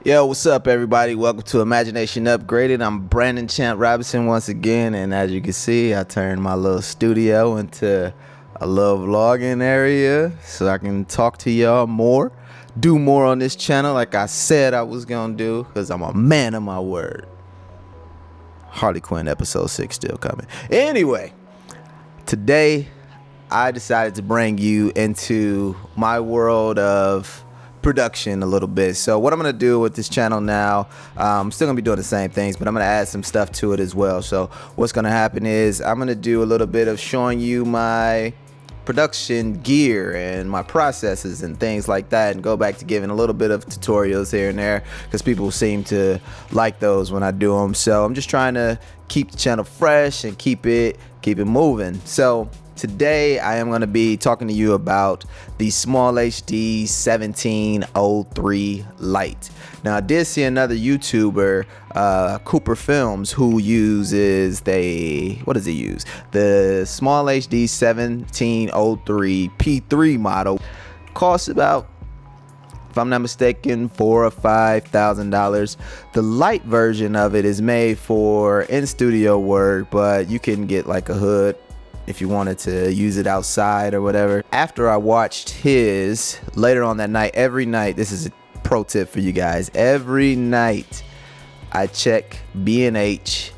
Yo, what's up, everybody? Welcome to Imagination Upgraded. I'm Brandon Champ Robinson once again, and as you can see, I turned my little studio into a little vlogging area so I can talk to y'all more, do more on this channel like I said I was gonna do, because I'm a man of my word. Harley Quinn episode 6 still coming. Anyway, today I decided to bring you into my world of production a little bit. So what I'm gonna do with this channel now, I'm still gonna be doing the same things, but I'm gonna add some stuff to it as well. So what's gonna happen is I'm gonna do a little bit of showing you my production gear and my processes and things like that, and go back to giving a little bit of tutorials here and there because people seem to like those when I do them. So I'm just trying to keep the channel fresh and keep it moving. So today I am going to be talking to you about the SmallHD 1703 Lite. Now I did see another YouTuber, Cooper Films, who uses the SmallHD 1703 P3 model. Costs about, if I'm not mistaken, $4,000 or $5,000. The Lite version of it is made for in-studio work, but you can get like a hood if you wanted to use it outside or whatever. After I watched his, later on that night, every night, this is a pro tip for you guys, every night I check B&H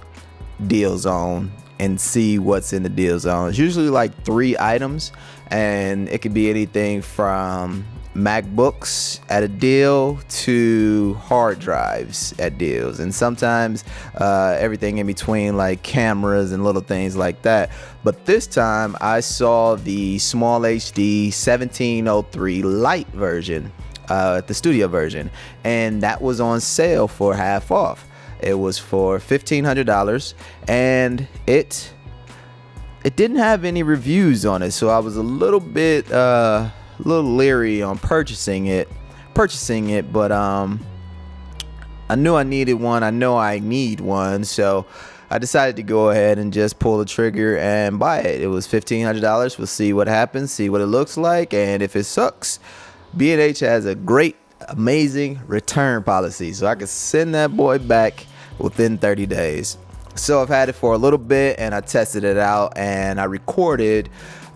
deal zone and see what's in the deal zone. It's usually like 3 items, and it could be anything from MacBooks at a deal to hard drives at deals, and sometimes everything in between, like cameras and little things like that. But this time I saw the SmallHD 1703 Lite version, the studio version, and that was on sale for half off. It was for $1,500, and it didn't have any reviews on it, so I was a little bit leery on purchasing it, but I knew I needed one. I know I need one, so I decided to go ahead and just pull the trigger and buy it. It was $1,500. We'll see what happens, see what it looks like, and if it sucks, B&H has a great, amazing return policy, so I can send that boy back within 30 days. So I've had it for a little bit, and I tested it out, and I recorded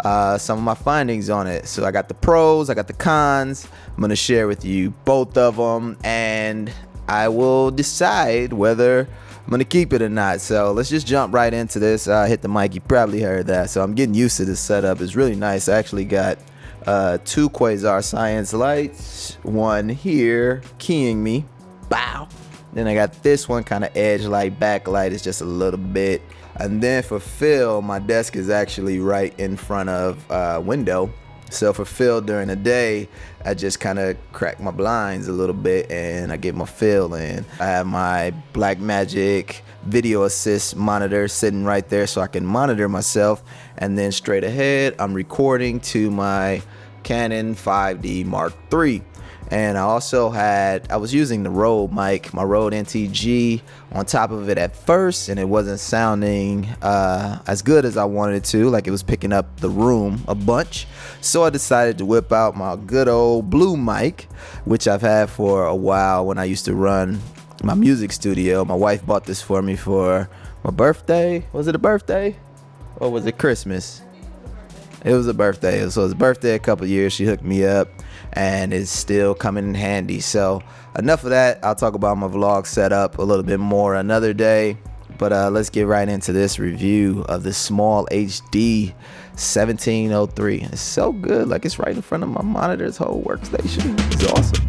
some of my findings on it. So I got the pros, I got the cons. I'm gonna share with you both of them, and I will decide whether I'm gonna keep it or not. So let's just jump right into this. I hit the mic, you probably heard that. So I'm getting used to this setup. It's really nice. I actually got 2 Quasar Science lights, one here keying me, bow. Then I got this one kind of edge light, backlight is just a little bit. And then for fill, my desk is actually right in front of a window. So for fill during the day, I just kind of crack my blinds a little bit and I get my fill in. I have my Blackmagic video assist monitor sitting right there so I can monitor myself. And then straight ahead, I'm recording to my Canon 5D Mark III. And I also I was using the Rode mic, my Rode NTG, on top of it at first, and it wasn't sounding as good as I wanted it to, like it was picking up the room a bunch. So I decided to whip out my good old blue mic, which I've had for a while when I used to run my music studio. My wife bought this for me for my birthday. Was it a birthday? Or was it Christmas? It was a birthday. So it was a birthday a couple years. She hooked me up, and it's still coming in handy. So enough of that. I'll talk about my vlog setup a little bit more another day, but let's get right into this review of the SmallHD 1703. It's so good, like it's right in front of my monitor. This whole workstation is awesome.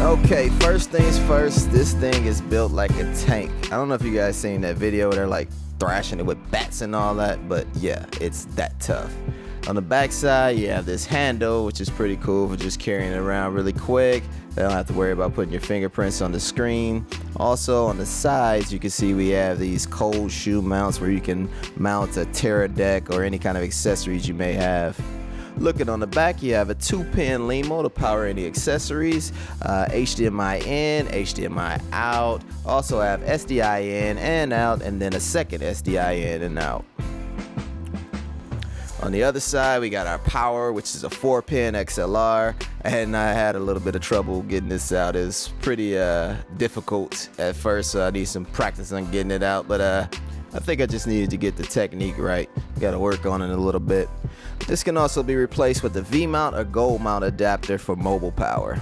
Okay, first things first, this thing is built like a tank. I don't know if you guys seen that video where they're like thrashing it with bats and all that, but yeah, it's that tough. On the back side, you have this handle, which is pretty cool for just carrying it around really quick. You don't have to worry about putting your fingerprints on the screen. Also on the sides, you can see we have these cold shoe mounts where you can mount a Terra deck or any kind of accessories you may have. Looking on the back, you have a 2-pin LEMO to power any accessories, HDMI in, HDMI out. Also have SDI in and out, and then a second SDI in and out. On the other side, we got our power, which is a 4-pin XLR, and I had a little bit of trouble getting this out. It's pretty difficult at first, so I need some practice on getting it out, but I think I just needed to get the technique right. Got to work on it a little bit. This can also be replaced with the V-mount or gold mount adapter for mobile power.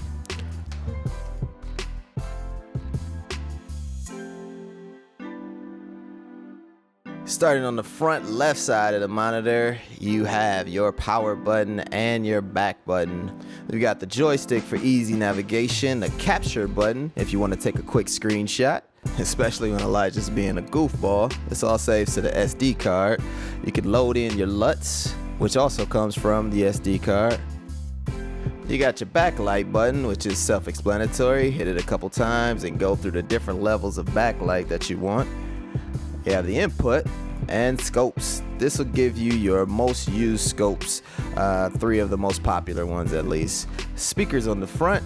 Starting on the front left side of the monitor, you have your power button and your back button. You got the joystick for easy navigation, the capture button if you want to take a quick screenshot, especially when Elijah's being a goofball. This all saves to the SD card. You can load in your LUTs, which also comes from the SD card. You got your backlight button, which is self-explanatory. Hit it a couple times and go through the different levels of backlight that you want. You have the input and scopes. This will give you your most used scopes, 3 of the most popular ones at least. Speakers on the front.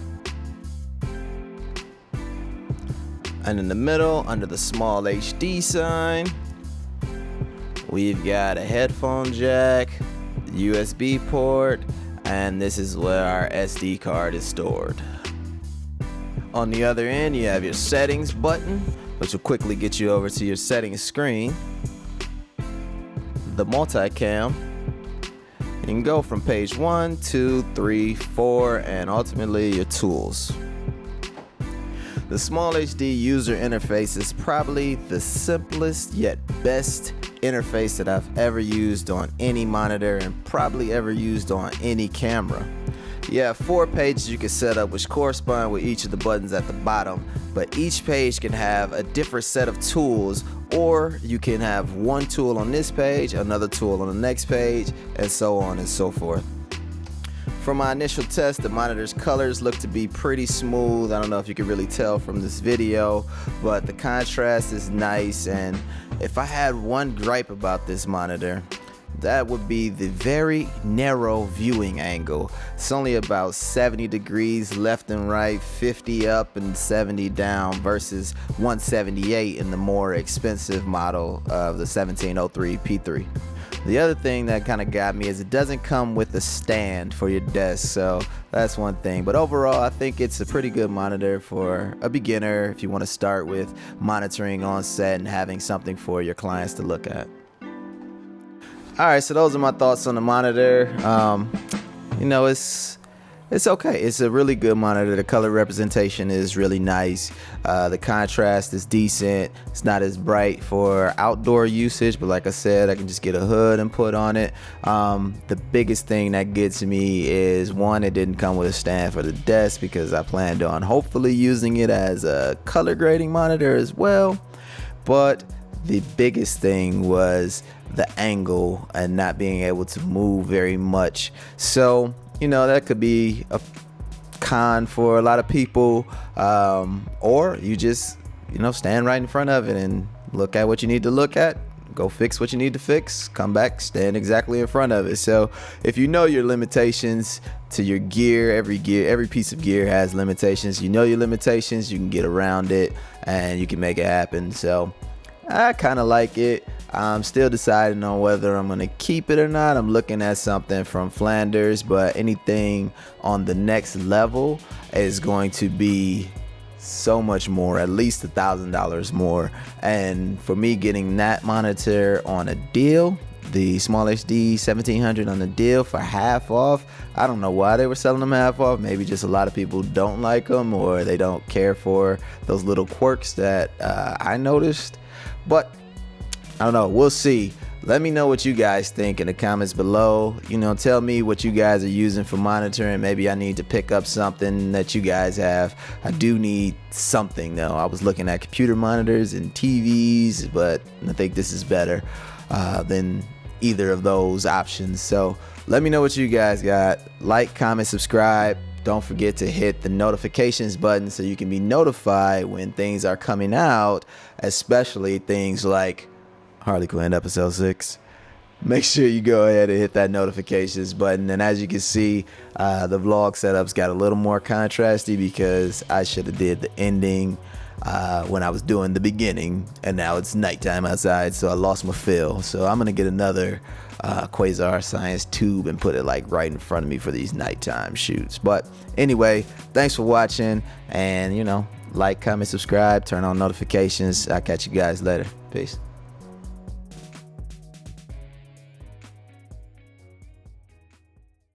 And in the middle, under the SmallHD sign, we've got a headphone jack, USB port, and this is where our SD card is stored. On the other end, you have your settings button, which will quickly get you over to your settings screen. The multicam. You can go from page 1, 2, 3, 4, and ultimately your tools. The SmallHD user interface is probably the simplest yet best interface that I've ever used on any monitor and probably ever used on any camera. You have 4 pages you can set up which correspond with each of the buttons at the bottom, but each page can have a different set of tools, or you can have one tool on this page, another tool on the next page, and so on and so forth. From my initial test, the monitor's colors look to be pretty smooth. I don't know if you can really tell from this video, but the contrast is nice, and if I had one gripe about this monitor, that would be the very narrow viewing angle. It's only about 70 degrees left and right, 50 up and 70 down versus 178 in the more expensive model of the 1703 P3. The other thing that kind of got me is it doesn't come with a stand for your desk, so that's one thing. But overall, I think it's a pretty good monitor for a beginner if you want to start with monitoring on set and having something for your clients to look at. Alright, so those are my thoughts on the monitor. It's okay. It's a really good monitor. The color representation is really nice. The contrast is decent. It's not as bright for outdoor usage, but like I said, I can just get a hood and put on it. The biggest thing that gets me is, one, it didn't come with a stand for the desk because I planned on hopefully using it as a color grading monitor as well. But the biggest thing was the angle and not being able to move very much. So, that could be a con for a lot of people, or you just, stand right in front of it and look at what you need to look at, go fix what you need to fix, come back, stand exactly in front of it. So if you know your limitations to your gear, every piece of gear has limitations. You know your limitations, you can get around it and you can make it happen. So I kind of like it. I'm still deciding on whether I'm going to keep it or not. I'm looking at something from Flanders, but anything on the next level is going to be so much more, at least $1,000 more. And for me, getting that monitor on a deal, the SmallHD 1700 on the deal for half off, I don't know why they were selling them half off. Maybe just a lot of people don't like them, or they don't care for those little quirks that I noticed. But I don't know, we'll see. Let me know what you guys think in the comments below. Tell me what you guys are using for monitoring. Maybe I need to pick up something that you guys have. I do need something though. I was looking at computer monitors and TVs, but I think this is better than either of those options. So let me know what you guys got. Like, comment, subscribe. Don't forget to hit the notifications button so you can be notified when things are coming out, especially things like Harley Quinn episode 6. Make sure you go ahead and hit that notifications button. And as you can see, the vlog setup's got a little more contrasty because I should have did the ending when I was doing the beginning, and now it's nighttime outside, so I lost my fill. So I'm gonna get another Quasar Science tube and put it like right in front of me for these nighttime shoots. But anyway, thanks for watching, and like, comment, subscribe, turn on notifications. I'll catch you guys later. Peace.